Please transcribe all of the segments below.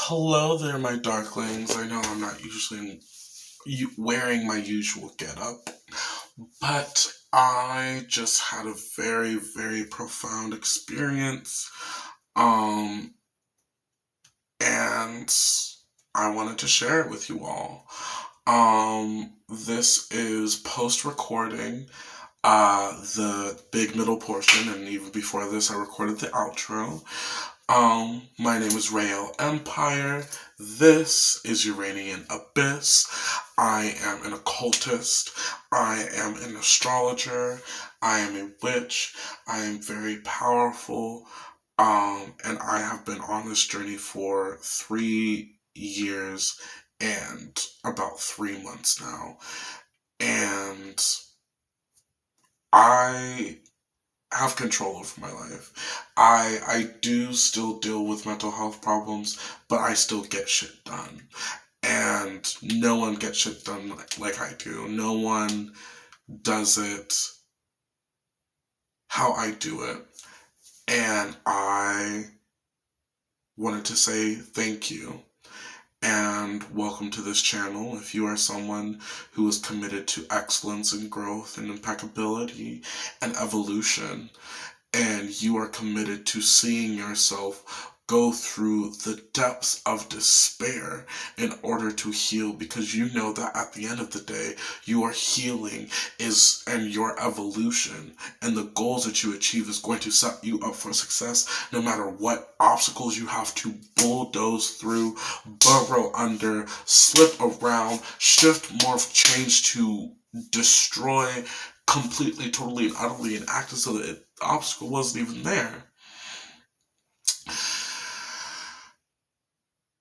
Hello there, my Darklings. I know I'm not usually wearing my usual getup, but I just had a very, very profound experience, um, and I wanted to share it with you all. This is post-recording, the big middle portion, and even before this, I recorded the outro. My name is Rael Empire. This is Uranian Abyss. I am an occultist. I am an astrologer. I am a witch. I am very powerful. And I have been on this journey for 3 years and about 3 months now. And I have control over my life. I do still deal with mental health problems, but I still get shit done. And no one gets shit done like I do. No one does it how I do it. And I wanted to say thank you and welcome to this channel. If you are someone who is committed to excellence and growth and impeccability and evolution, and you are committed to seeing yourself go through the depths of despair in order to heal, because you know that at the end of the day, your healing is and your evolution and the goals that you achieve is going to set you up for success, no matter what obstacles you have to bulldoze through, burrow under, slip around, shift, morph, change to destroy completely, totally, and utterly, and act as though the obstacle wasn't even there.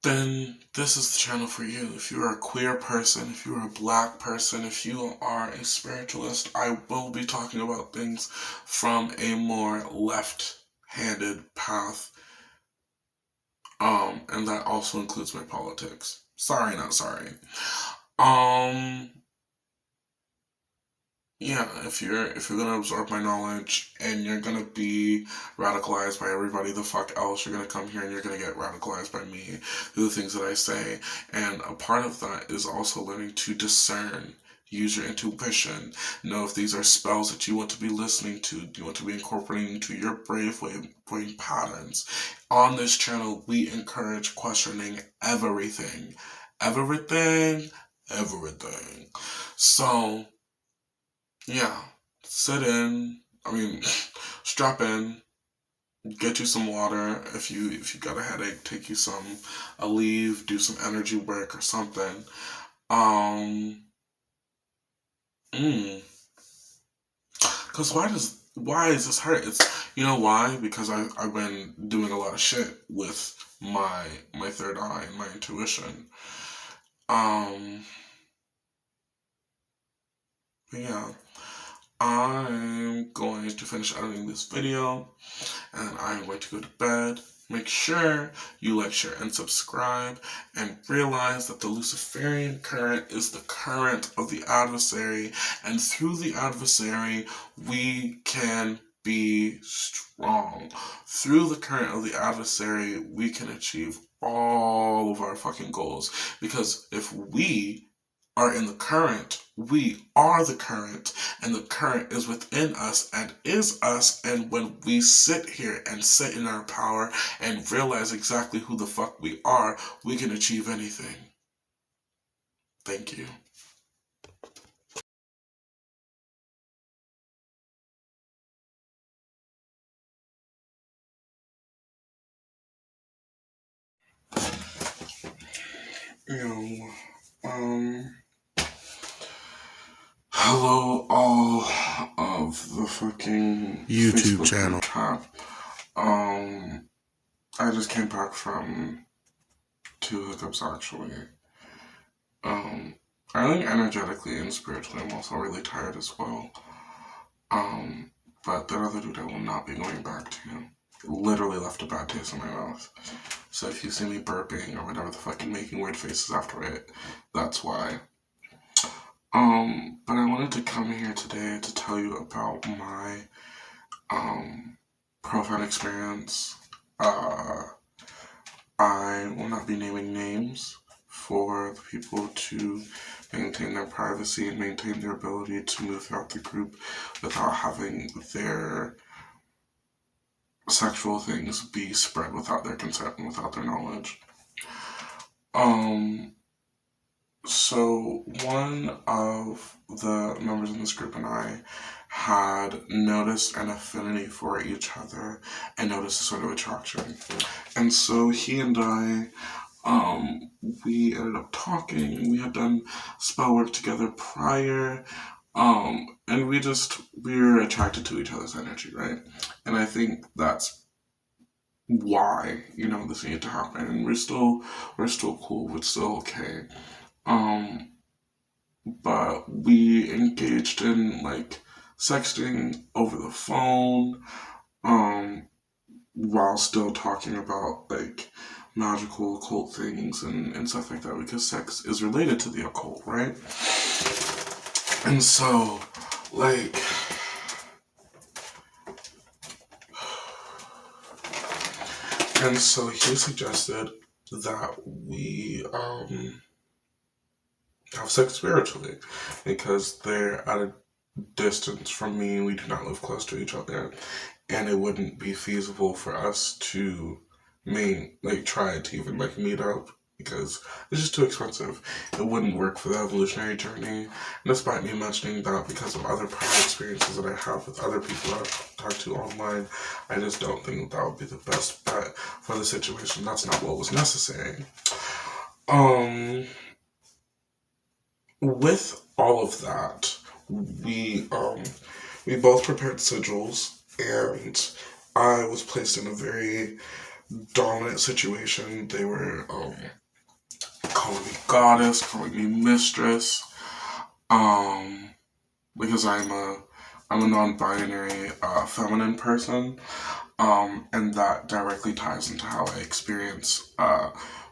Then this is the channel for you. If you are a queer person, if you are a black person, if you are a spiritualist, I will be talking about things from a more left-handed path. And that also includes my politics. Sorry, not sorry. Yeah, if you're gonna absorb my knowledge and you're gonna be radicalized by everybody the fuck else, you're gonna come here and you're gonna get radicalized by me through the things that I say. And a part of that is also learning to discern, use your intuition, know if these are spells that you want to be listening to, you want to be incorporating into your brain patterns. On this channel, we encourage questioning everything. Everything. So yeah, strap in, get you some water. If you got a headache, take you some Aleve, do some energy work or something. Cause why does this hurt? You know why? Because I've been doing a lot of shit with my third eye and my intuition. Yeah. I'm going to finish editing this video and I'm going to go to bed. Make sure you like, share, and subscribe, and realize that the Luciferian current is the current of the adversary, and through the adversary we can be strong. Through the current of the adversary we can achieve all of our fucking goals, because if we are in the current, we are the current, and the current is within us and is us. And when we sit here and sit in our power and realize exactly who the fuck we are, we can achieve anything. Thank you. Hello all of the fucking YouTube Facebook channel. I just came back from 2 hookups actually. I think energetically and spiritually I'm also really tired as well. But that other dude I will not be going back to. It literally left a bad taste in my mouth. So if you see me burping or whatever the fucking making weird faces after it, that's why. But I wanted to come here today to tell you about my profound experience. Well, not not be naming names for the people to maintain their privacy and maintain their ability to move throughout the group without having their sexual things be spread without their consent and without their knowledge. So one of the members in this group and I had noticed an affinity for each other and noticed a sort of attraction. And so he and I, we ended up talking. We had done spell work together prior, and we were attracted to each other's energy, right? And I think that's why, this needed to happen. And we're still cool. It's still okay. But we engaged in like sexting over the phone, while still talking about like magical occult things and stuff like that, because sex is related to the occult, right? And so, like, he suggested that we have sex spiritually, because they're at a distance from me and we do not live close to each other, and it wouldn't be feasible for us to try to even meet up, because it's just too expensive. It wouldn't work for the evolutionary journey. And despite me mentioning that, because of other prior experiences that I have with other people that I've talked to online, I just don't think that would be the best bet for the situation. That's not what was necessary. With all of that, we both prepared sigils, and I was placed in a very dominant situation. They were calling me goddess, calling me mistress, because I'm a non-binary feminine person, and that directly ties into how I experience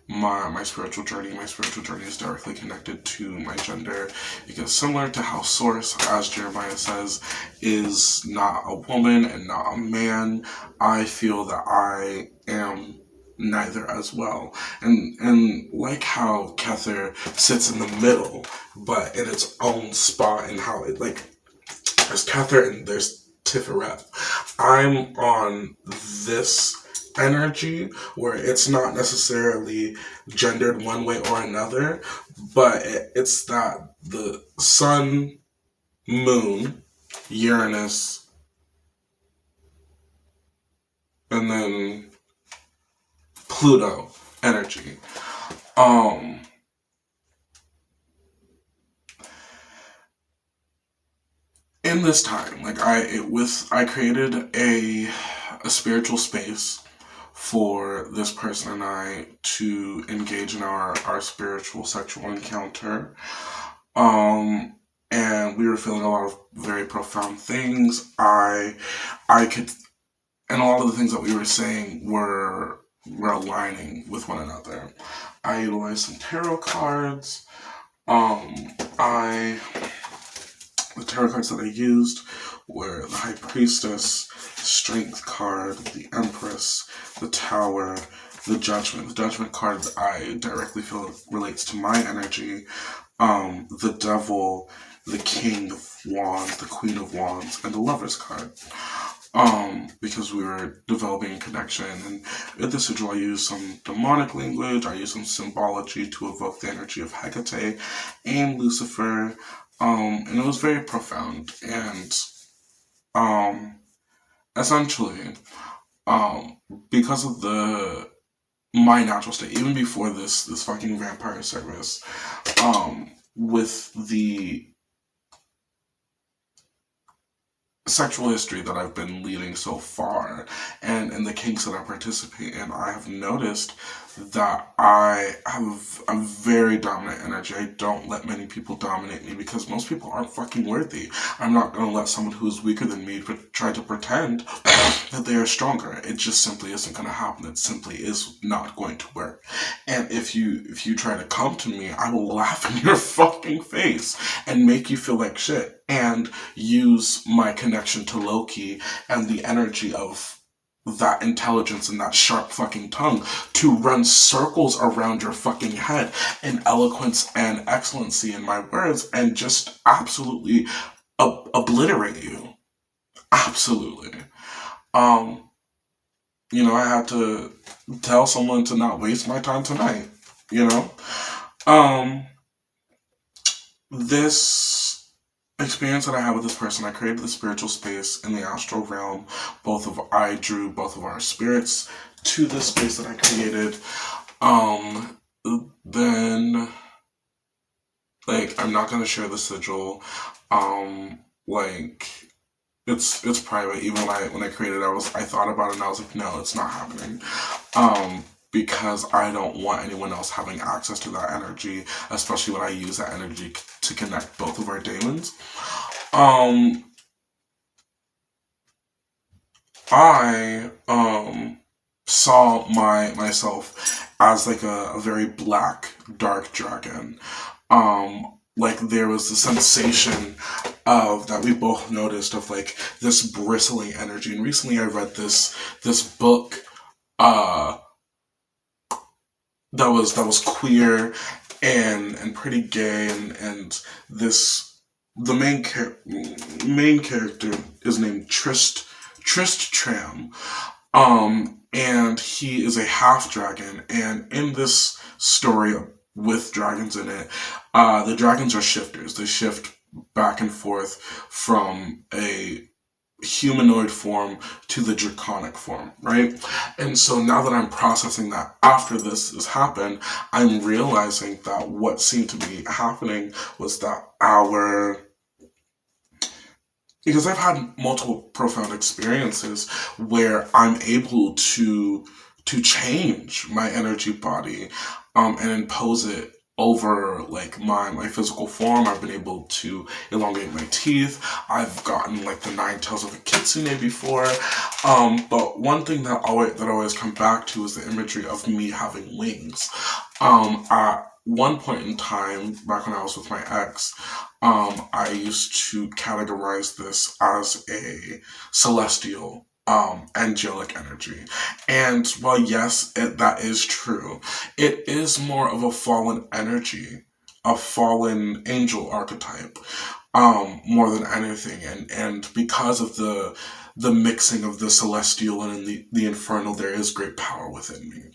my spiritual journey. My spiritual journey is directly connected to my gender, because similar to how Source, as Jeremiah says, is not a woman and not a man, I feel that I am neither as well. And like how Kether sits in the middle, but in its own spot, and how it there's Kether and there's Tiferet. I'm on this energy where it's not necessarily gendered one way or another, but it's that the sun, moon, Uranus, and then Pluto energy. In this time, I created a spiritual space for this person and I to engage in our spiritual sexual encounter. And we were feeling a lot of very profound things. And a lot of the things that we were saying were aligning with one another. I utilized some tarot cards. The tarot cards that I used were the High Priestess, Strength card, the Empress, the Tower, the Judgment. The Judgment card I directly feel relates to my energy. The Devil, the King of Wands, the Queen of Wands, and the Lover's card. Because we were developing a connection, and with the sigil I used some demonic language, I used some symbology to evoke the energy of Hecate and Lucifer, and it was very profound, and, essentially, because of my natural state, even before this fucking vampire service, with the sexual history that I've been leading so far, and the kinks that I participate in, I have noticed that I have a very dominant energy. I don't let many people dominate me, because most people aren't fucking worthy. I'm not going to let someone who is weaker than me try to pretend that they are stronger. It just simply isn't going to happen. It simply is not going to work. And if you try to come to me, I will laugh in your fucking face and make you feel like shit, and use my connection to Loki and the energy of that intelligence and that sharp fucking tongue to run circles around your fucking head in eloquence and excellency in my words and just absolutely obliterate you. Absolutely. I had to tell someone to not waste my time tonight, you know? This experience that I had with this person, I created the spiritual space in the astral realm. I drew both of our spirits to this space that I created. Then, I'm not gonna share the sigil. It's private. Even when I created it, I thought about it and I was like, no, it's not happening. Because I don't want anyone else having access to that energy, especially when I use that energy to connect both of our daemons. I saw myself as like a very black, dark dragon. There was the sensation of that we both noticed of like this bristling energy. And recently I read this book that was queer and pretty gay, and the main character is named Tristram, and he is a half dragon, and in this story with dragons in it, the dragons are shifters. They shift back and forth from a humanoid form to the draconic form, right? And so now that I'm processing that after this has happened, I'm realizing that what seemed to be happening was that because I've had multiple profound experiences where I'm able to change my energy body and impose it over like my physical form. I've been able to elongate my teeth. I've gotten like the 9 tails of a kitsune before. But one thing that I always come back to is the imagery of me having wings. At one point in time, back when I was with my ex, I used to categorize this as a celestial angelic energy. And while yes, that is true, it is more of a fallen energy, a fallen angel archetype, more than anything. And because of the mixing of the celestial and the infernal, there is great power within me.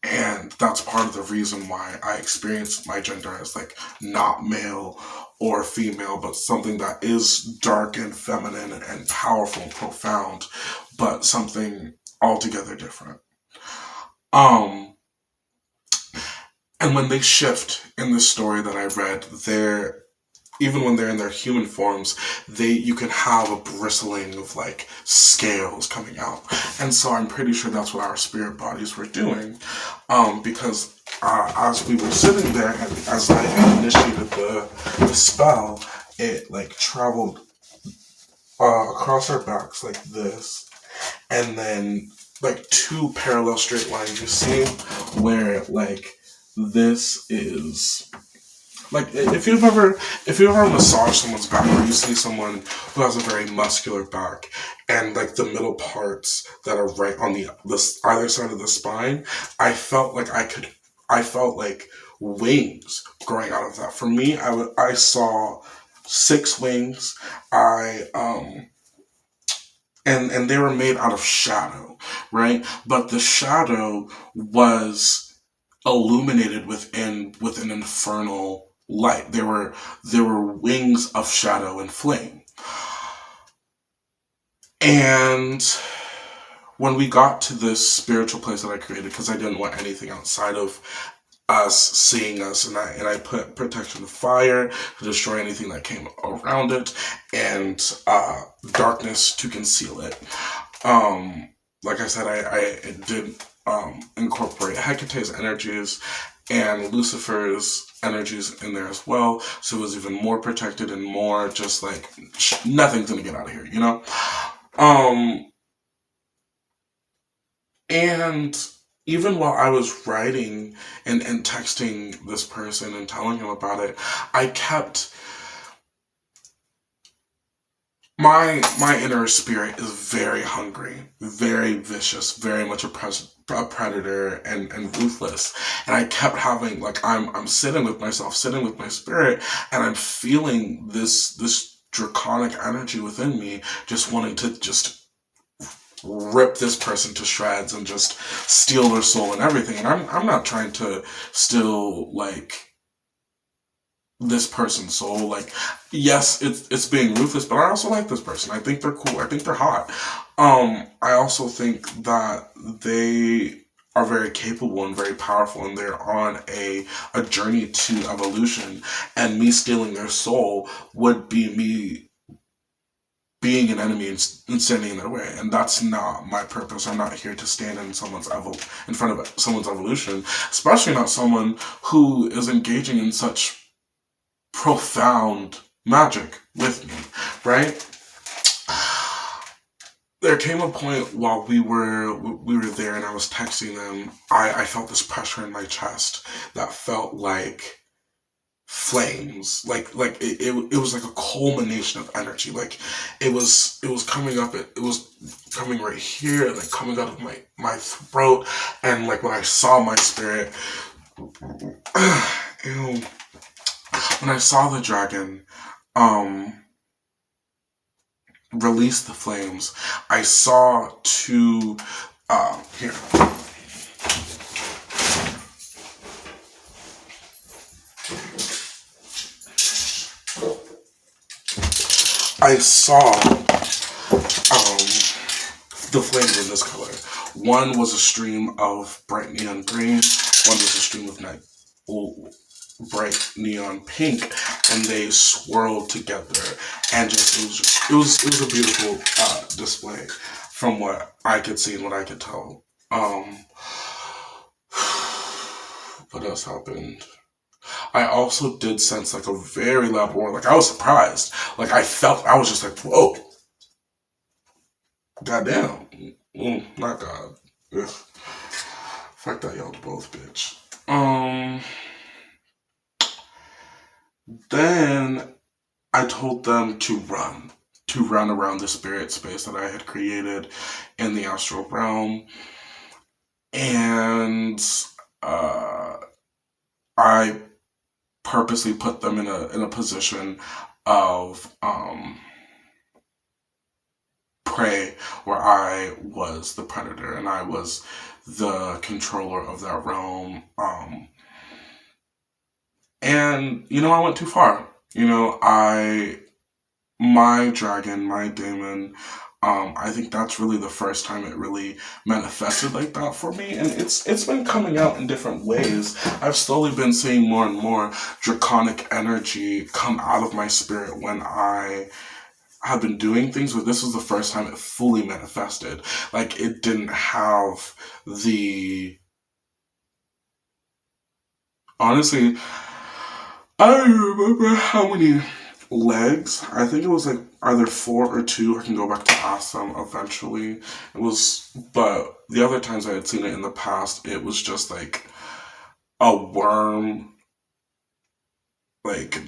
And that's part of the reason why I experience my gender as like not male or female, but something that is dark and feminine and powerful and profound, but something altogether different. And when they shift in this story that I read, even when they're in their human forms, you can have a bristling of like scales coming out. And so I'm pretty sure that's what our spirit bodies were doing. Because as we were sitting there and as I initiated the spell, it like traveled across our backs like this. And then like 2 parallel straight lines, you see where like this is like if you've ever massaged someone's back, or you see someone who has a very muscular back, and like the middle parts that are right on the either side of the spine, I felt like wings growing out of that. For me, I saw 6 wings. And they were made out of shadow, right? But the shadow was illuminated within an infernal light. There were wings of shadow and flame. And when we got to this spiritual place that I created, because I didn't want anything outside of us seeing us, and I put protection of fire to destroy anything that came around it, and darkness to conceal it. Like I said, I did incorporate Hecate's energies and Lucifer's energies in there as well, so it was even more protected and more just like nothing's gonna get out of here, you know. And even while I was writing and texting this person and telling him about it, I kept my inner spirit is very hungry, very vicious, very much a predator and ruthless. And I kept having like I'm sitting with myself, sitting with my spirit, and I'm feeling this draconic energy within me, just wanting to just rip this person to shreds and just steal their soul and everything. And I'm not trying to steal like this person's soul. Like, yes, it's being ruthless, but I also like this person. I think they're cool. I think they're hot. I also think that they are very capable and very powerful, and they're on a journey to evolution. And me stealing their soul would be me being an enemy and standing in their way, and that's not my purpose. I'm not here to stand in in front of someone's evolution, especially not someone who is engaging in such profound magic with me, right? There came a point while we were there and I was texting them, I felt this pressure in my chest that felt like flames, like it was like a culmination of energy. Like it was coming up, it was coming right here and like coming out of my throat. And like when I saw my spirit, ew, when I saw the dragon release the flames, I saw two here. I saw the flames in this color. One was a stream of bright neon green, one was a stream of bright neon pink, and they swirled together, and it was a beautiful display from what I could see and what I could tell. What else happened? I also did sense like a very loud roar. Like I was surprised. Like I was just like, whoa, goddamn, not God. Ugh. Fuck that, y'all both, bitch. Then I told them to run around the spirit space that I had created in the astral realm, and I purposely put them in a position of prey, where I was the predator and I was the controller of that realm. And I went too far. My dragon, my Daemon, I think that's really the first time it really manifested like that for me, and it's been coming out in different ways. I've slowly been seeing more and more draconic energy come out of my spirit when I have been doing things, but this was the first time it fully manifested. Like, it didn't have the... Honestly, I don't remember how many legs. I think it was like either 4 or 2. I can go back to ask them eventually. But the other times I had seen it in the past, it was just like a worm, like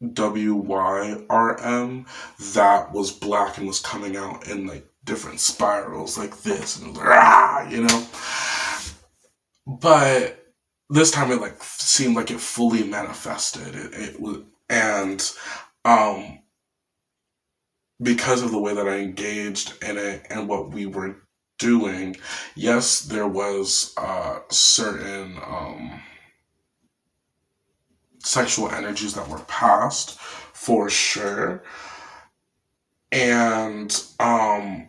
WYRM, that was black and was coming out in like different spirals like this, and it was like, But this time it like seemed like it fully manifested. It was, and because of the way that I engaged in it and what we were doing, yes, there was certain sexual energies that were passed, for sure. And I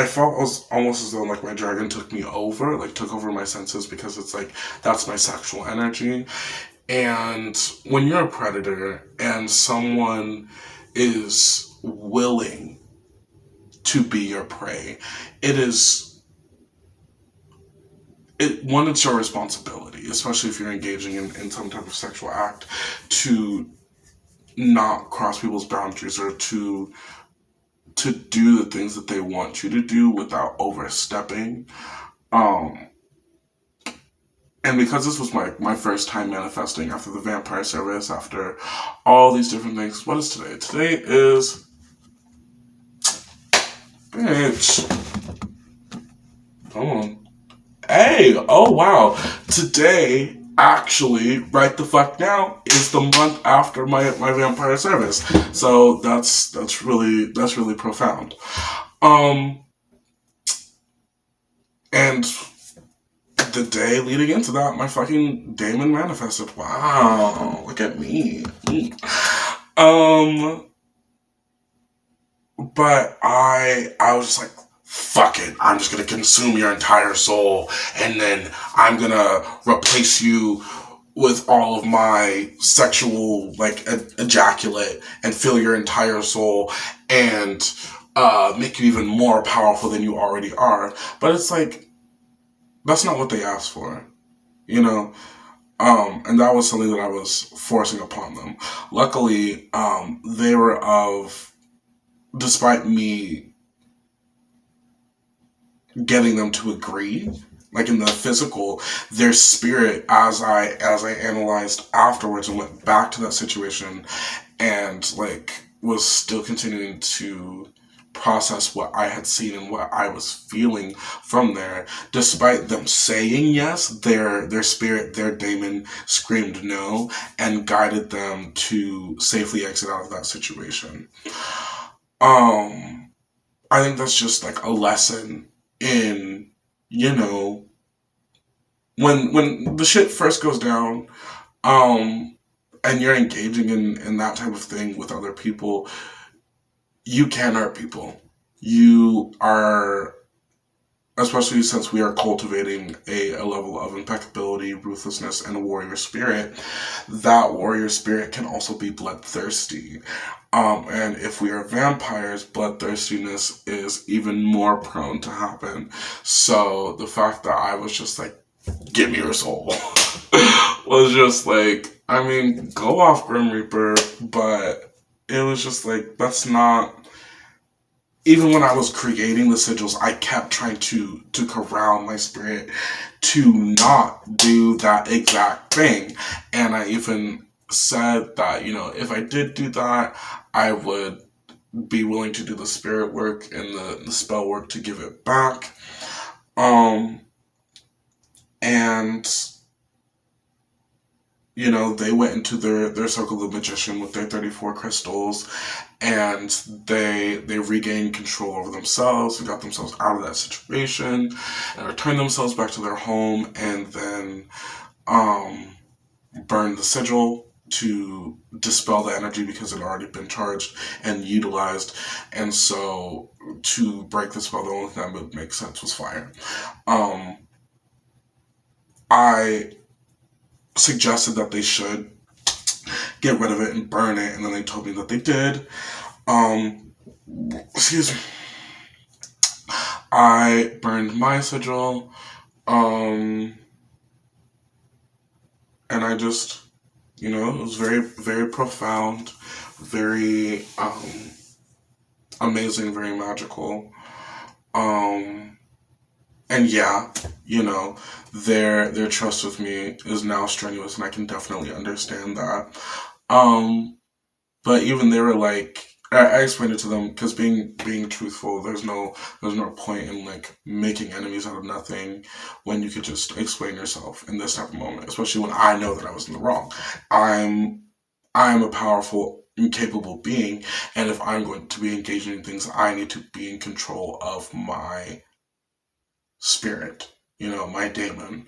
felt almost as though like my dragon took over my senses, because it's like that's my sexual energy. And when you're a predator and someone is willing to be your prey, it's your responsibility, especially if you're engaging in some type of sexual act, to not cross people's boundaries, or to do the things that they want you to do without overstepping. And And because this was my first time manifesting after the vampire service, after all these different things, what is today? Today is... Bitch. Come on. Hey! Oh, wow. Today, actually, right the fuck now, is the month after my vampire service. So that's really profound. And the day leading into that, my fucking Daemon manifested. Wow, look at me. But I was just like, fuck it. I'm just gonna consume your entire soul, and then I'm gonna replace you with all of my sexual ejaculate and fill your entire soul and make you even more powerful than you already are. But it's like, that's not what they asked for, you know? And that was something that I was forcing upon them. Luckily, they were despite me getting them to agree, like in the physical, their spirit, as I analyzed afterwards and went back to that situation and was still continuing to process what I had seen and what I was feeling from there. Despite them saying yes, their spirit, their daemon screamed no and guided them to safely exit out of that situation. I think that's just a lesson in, when the shit first goes down, and you're engaging in that type of thing with other people, you can hurt people. You are, especially since we are cultivating a level of impeccability, ruthlessness, and a warrior spirit, that warrior spirit can also be bloodthirsty. And if we are vampires, bloodthirstiness is even more prone to happen. So the fact that I was just like, give me your soul, was just I mean, go off, Grim Reaper, but it was just that's not... Even when I was creating the sigils, I kept trying to corral my spirit to not do that exact thing. And I even said that, if I did do that, I would be willing to do the spirit work and the spell work to give it back. And they went into their circle of magician with their 34 crystals, and they regained control over themselves and got themselves out of that situation and returned themselves back to their home, and then burned the sigil to dispel the energy because it had already been charged and utilized. And so to break the spell, the only thing that would make sense was fire. I suggested that they should get rid of it and burn it, and then they told me that they did. Excuse me. I burned my sigil, and I just, it was very, very profound, very amazing, very magical. And yeah, their trust with me is now strenuous, and I can definitely understand that. But even they were I explained it to them, because being truthful, there's no point in making enemies out of nothing when you could just explain yourself in this type of moment, especially when I know that I was in the wrong. I'm a powerful and capable being, and if I'm going to be engaging in things, I need to be in control of my spirit, my daemon.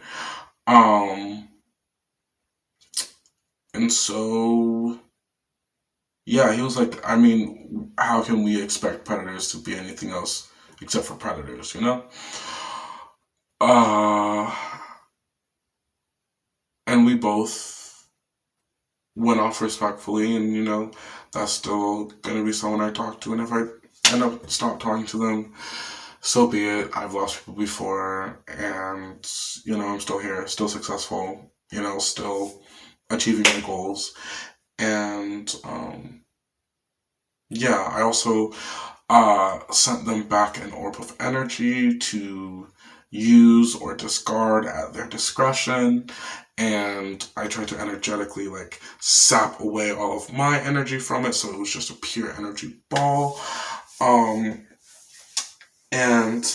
And so, yeah, he was like, I mean, how can we expect predators to be anything else except for predators, and we both went off respectfully, and, that's still going to be someone I talk to, and if I end up stop talking to them, so be it. I've lost people before, and, I'm still here, still successful, still achieving my goals. And, yeah, I also sent them back an orb of energy to, use or discard at their discretion. And I tried to energetically like sap away all of my energy from it, so it was just a pure energy ball. And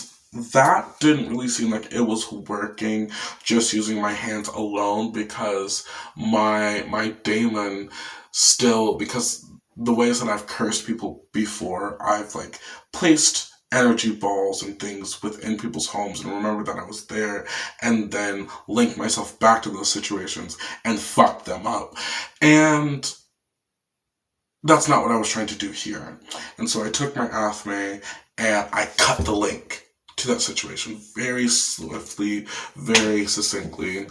that didn't really seem like it was working just using my hands alone, because my Daemon still, because the ways that I've cursed people before, I've like placed energy balls and things within people's homes and remember that I was there, and then link myself back to those situations and fuck them up. And that's not what I was trying to do here. And so I took my Athame and I cut the link to that situation very swiftly, very succinctly.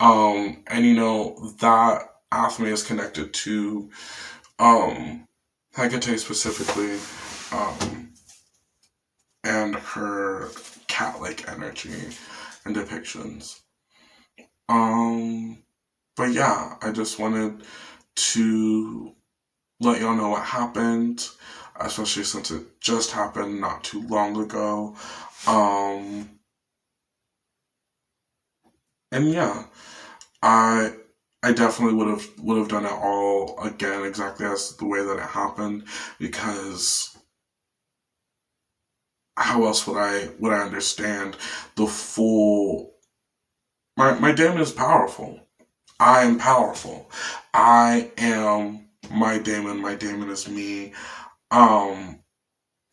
And you know, that Athame is connected to Hecate specifically, and her cat-like energy and depictions. But yeah, I just wanted to let y'all know what happened, especially since it just happened not too long ago. And yeah, I definitely would have done it all again exactly as the way that it happened, because how else would I understand the full. My Daemon is powerful. I am powerful. I am my Daemon. My Daemon is me. And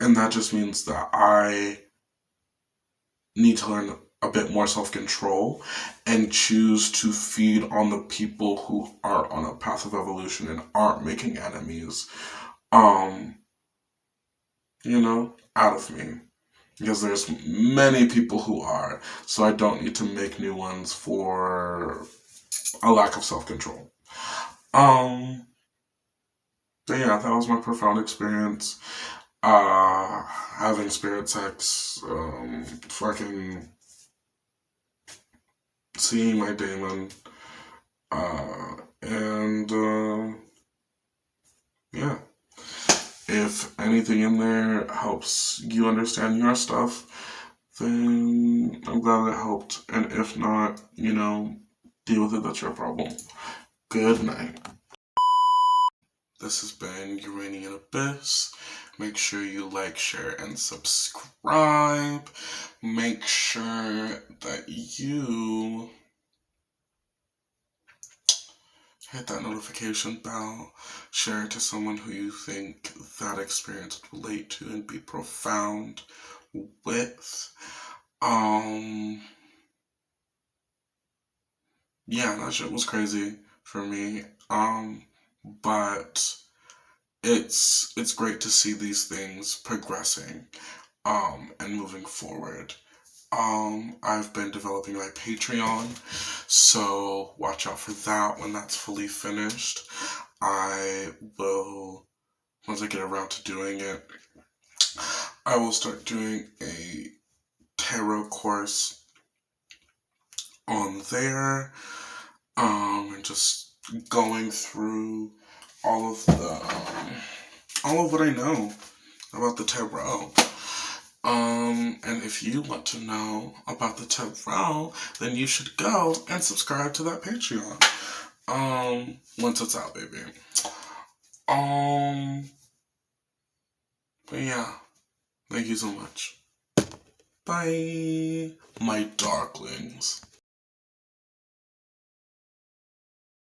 that just means that I need to learn a bit more self-control and choose to feed on the people who are on a path of evolution and aren't making enemies, you know, out of me. Because there's many people who are, so I don't need to make new ones for a lack of self-control. But yeah, that was my profound experience. Having spirit sex, fucking seeing my Daemon, and yeah. If anything in there helps you understand your stuff, then I'm glad it helped. And if not, you know, deal with it, that's your problem. Good night. This has been Uranian Abyss. Make sure you like, share, and subscribe. Make sure that you hit that notification bell. Share it to someone who you think that experience would relate to and be profound with. Yeah, that shit was crazy for me. But it's great to see these things progressing, and moving forward. I've been developing my Patreon, so watch out for that when that's fully finished. I will, once I get around to doing it, I will start doing a tarot course on there, and just going through all of what I know about the tarot. And if you want to know about the tarot, then you should go and subscribe to that Patreon. Once it's out, baby. But yeah, thank you so much. Bye, my Darklings.